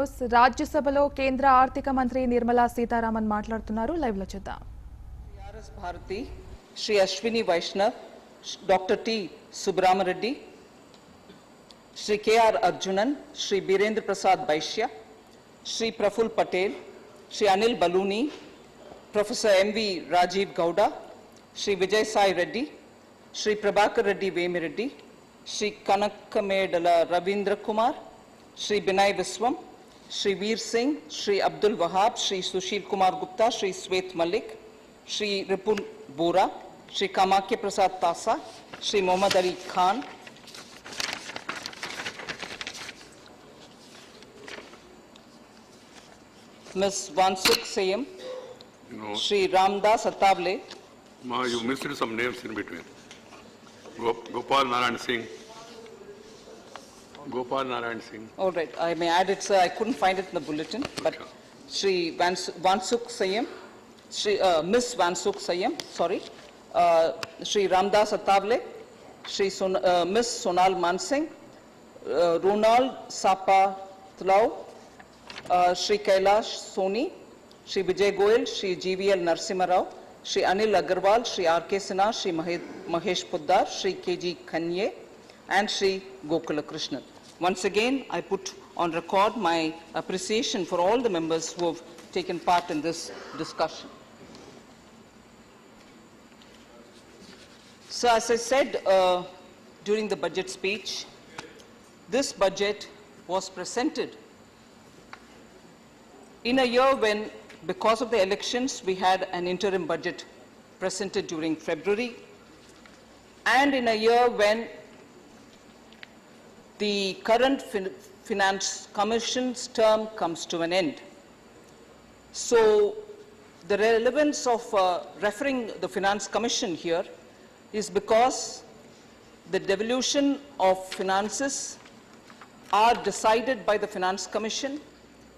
Viewers రాజ్య సభలో కేంద్ర ఆర్థిక మంత్రి నిర్మలా సీతారామన్ మాట్లాడుతున్నారు. లైవ్ లో చూద్దాం. R S Bharathi, Shri Ashwini Vaishnaw, doctor T Subbarami Reddy, Shri K R Arjunan, Shri Birendra Prasad Baishya, Shri Praful Patel, Shri Anil Baluni, professor M V Rajeev Gowda, Shri Vijay Sai Reddy, Shri Prabhakar Reddy Vemireddy, Shri Kanakamedala Ravindra Kumar, Shri Binay Viswam, Shri Veer Singh, Shri Abdul Wahab, Shri Sushil Kumar Gupta, Shri Swet Malik, Shri Ripun Bora, Shri Kamakya Prasad Tasa, Shri Mohammad Ali Khan, Ms. Vansukh Sayam, Shri Ramdas Attavale. Ma, you missed some names in between. Gopal Narayan Singh. Gopal Narayan Singh. All right, I may add it, sir. I couldn't find it in the bulletin, but okay. Shri Vansukh Sayam, Miss Vansukh Sayam, sorry, Shri Ramdas Attavale, Miss Sonal Mansingh, Ronald Sapa Tlau, Shri Kailash Soni, Shri Vijay Goyal, Shri GVL Narsimha Rao, Shri Anil Agarwal, Shri R.K. Sinha, Shri Mahesh Poddar, Shri K.G. Khanye, and Shri Gokula Krishnan. Once again, I put on record my appreciation for all the members who have taken part in this discussion. So, as I said during the budget speech, this budget was presented in a year when, because of the elections, we had an interim budget presented during February, and in a year when the current Finance Commission's term comes to an end. So, the relevance of referring the Finance Commission here is because the devolution of finances are decided by the Finance Commission,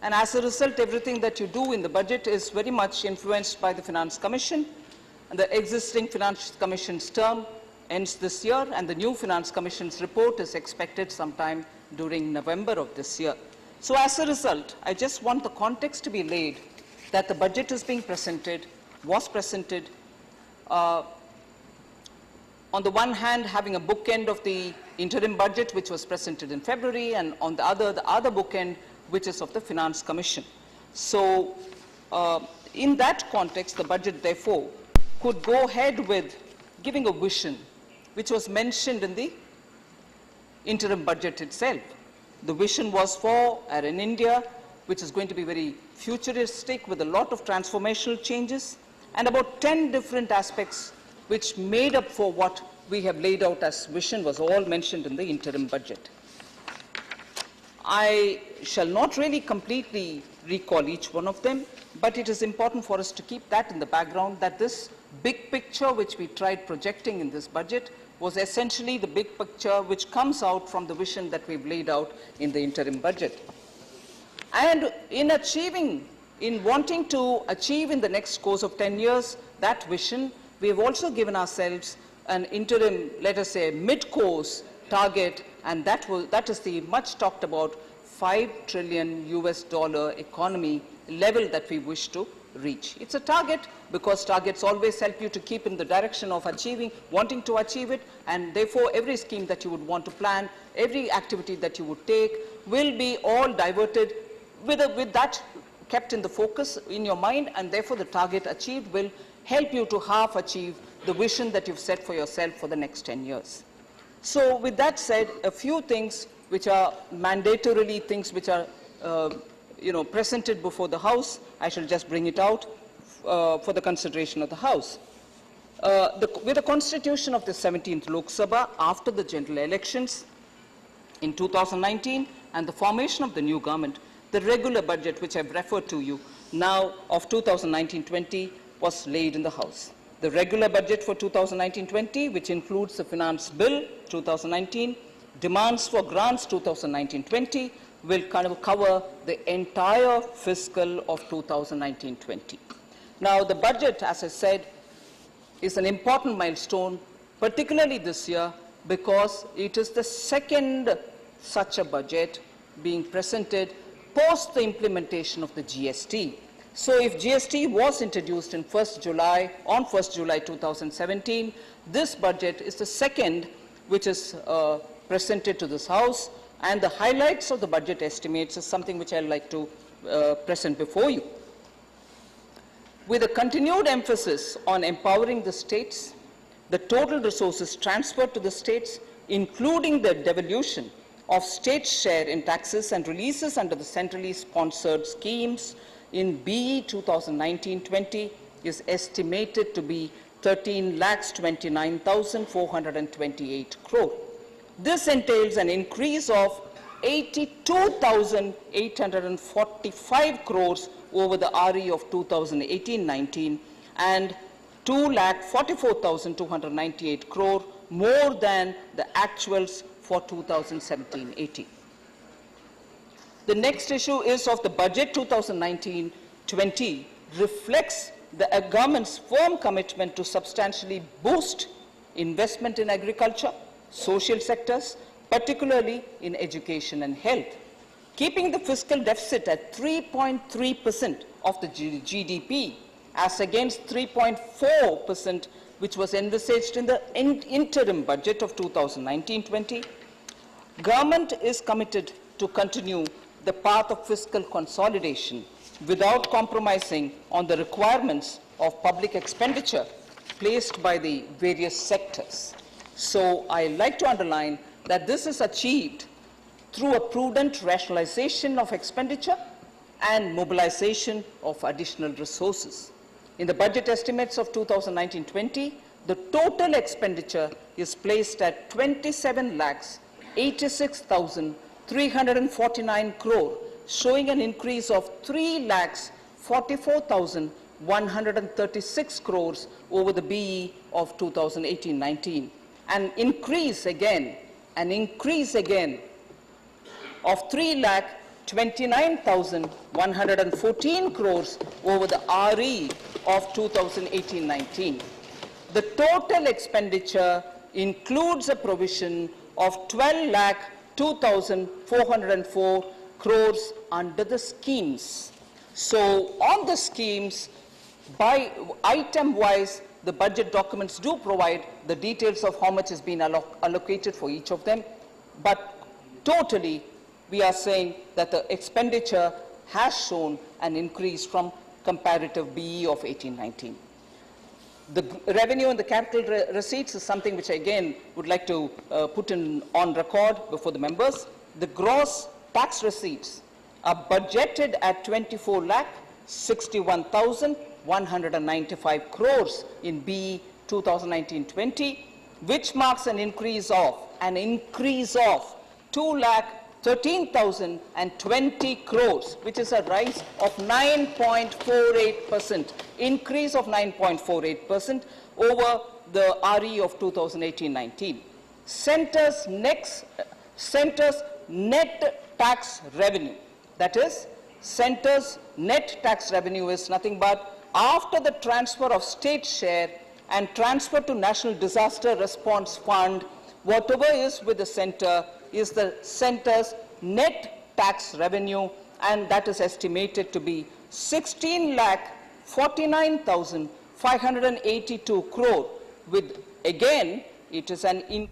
and as a result, everything that you do in the budget is very much influenced by the Finance Commission, and the existing Finance Commission's term ends this year, and the new Finance Commission's report is expected sometime during November of this year. So as a result, I just want the context to be laid that the budget is being presented, was presented, on the one hand having a bookend of the interim budget which was presented in February, and on the other bookend which is of the Finance Commission. So in that context, the budget therefore could go ahead with giving a vision which was mentioned in the interim budget itself. The vision was for an India which is going to be very futuristic with a lot of transformational changes, and about 10 different aspects which made up for what we have laid out as vision was all mentioned in the interim budget. I shall not really completely recall each one of them, but it is important for us to keep that in the background, that this big picture which we tried projecting in this budget was essentially the big picture which comes out from the vision that we've laid out in the interim budget. And in wanting to achieve in the next course of 10 years that vision, we have also given ourselves an interim, let us say, mid-course target, and that is the much talked about $5 trillion economy level that we wish to reach. It's a target because targets always help you to keep in the direction of wanting to achieve it, and therefore every scheme that you would want to plan, every activity that you would take will be all diverted with that kept in the focus in your mind, and therefore the target achieved will help you to half achieve the vision that you've set for yourself for the next 10 years. So with that said, a few things which are mandatorily things which are presented before the House, I shall just bring it out for the consideration of the House. With the constitution of the 17th Lok Sabha after the general elections in 2019 and the formation of the new government, the regular budget which I've referred to you now of 2019-20 was laid in the House. The regular budget for 2019-20, which includes the Finance Bill 2019, demands for grants 2019-20, will kind of cover the entire fiscal of 2019-20. Now, the budget, as I said, is an important milestone, particularly this year, because it is the second such a budget being presented post the implementation of the GST. So if GST was introduced on 1st July 2017, this budget is the second which is presented to this House, and the highlights of the budget estimates is something which I'd like to present before you. With a continued emphasis on empowering the states, the total resources transferred to the states, including the devolution of state share in taxes and releases under the centrally sponsored schemes in BE 2019-20 is estimated to be 13,29,428 crore. This entails an increase of 82,845 crores over the RE of 2018-19 and 2,44,298 crore more than the actuals for 2017-18. The next issue is of the budget 2019-20 reflects the government's firm commitment to substantially boost investment in agriculture, social sectors, particularly in education and health, keeping the fiscal deficit at 3.3% of the GDP as against 3.4% which was envisaged in the interim budget of 2019-20. Government is committed to continue the path of fiscal consolidation without compromising on the requirements of public expenditure placed by the various sectors. So I like to underline that this is achieved through a prudent rationalization of expenditure and mobilization of additional resources. In the budget estimates of 2019-20, the total expenditure is placed at 27,86,349 crore, showing an increase of 3,44,136 crores over the BE of 2018-19. An increase again of 3,29,114 crores over the RE of 2018-19. The total expenditure includes a provision of 12,02,404 crores under the schemes. So on the schemes, by item-wise, the budget documents do provide the details of how much has been allocated for each of them, but totally we are saying that the expenditure has shown an increase from comparative BE of 18-19. The revenue and the capital receipts is something which I again would like to put on record before the members. The gross tax receipts are budgeted at 24,61,195 crores in BE 2019-20, which marks an increase of 2,13,020 crores, which is a rise of 9.48%, increase of 9.48% over the RE of 2018-19. Center's net tax revenue, that is, Center's net tax revenue is nothing but after the transfer of state share and transfer to National Disaster Response Fund, whatever is with the Center is the Center's net tax revenue, and that is estimated to be 16,49,582 crore, with again it is an increase